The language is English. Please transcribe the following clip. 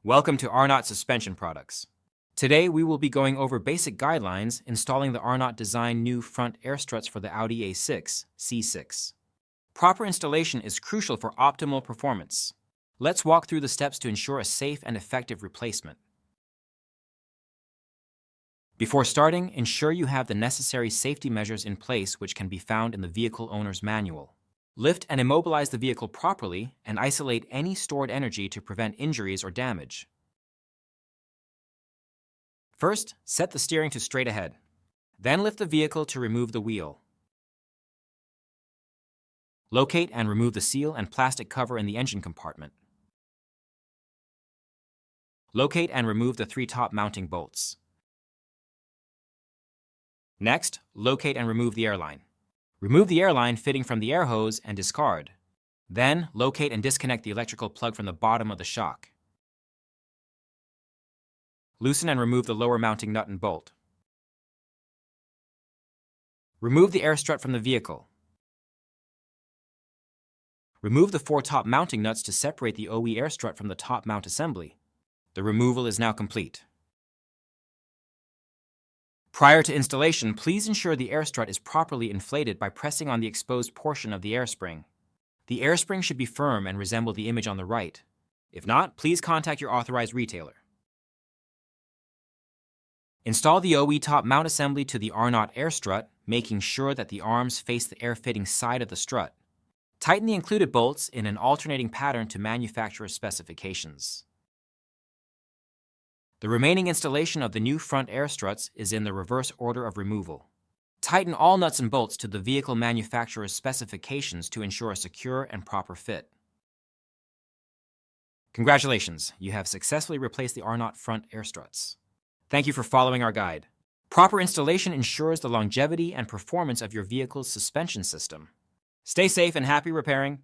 Welcome to Arnott Suspension Products. Today we will be going over basic guidelines installing the Arnott design new front air struts for the Audi A6 C6. Proper installation is crucial for optimal performance. Let's walk through the steps to ensure a safe and effective replacement. Before starting, ensure you have the necessary safety measures in place which can be found in the vehicle owner's manual. Lift and immobilize the vehicle properly and isolate any stored energy to prevent injuries or damage. First, set the steering to straight ahead. Then lift the vehicle to remove the wheel. Locate and remove the seal and plastic cover in the engine compartment. Locate and remove the three top mounting bolts. Next, locate and remove the airline. Remove the airline fitting from the air hose and discard. Then, locate and disconnect the electrical plug from the bottom of the shock. Loosen and remove the lower mounting nut and bolt. Remove the air strut from the vehicle. Remove the four top mounting nuts to separate the OE air strut from the top mount assembly. The removal is now complete. Prior to installation, please ensure the air strut is properly inflated by pressing on the exposed portion of the air spring. The air spring should be firm and resemble the image on the right. If not, please contact your authorized retailer. Install the OE top mount assembly to the Arnott air strut, making sure that the arms face the air-fitting side of the strut. Tighten the included bolts in an alternating pattern to manufacturer's specifications. The remaining installation of the new front air struts is in the reverse order of removal. Tighten all nuts and bolts to the vehicle manufacturer's specifications to ensure a secure and proper fit. Congratulations, you have successfully replaced the Arnott front air struts. Thank you for following our guide. Proper installation ensures the longevity and performance of your vehicle's suspension system. Stay safe and happy repairing.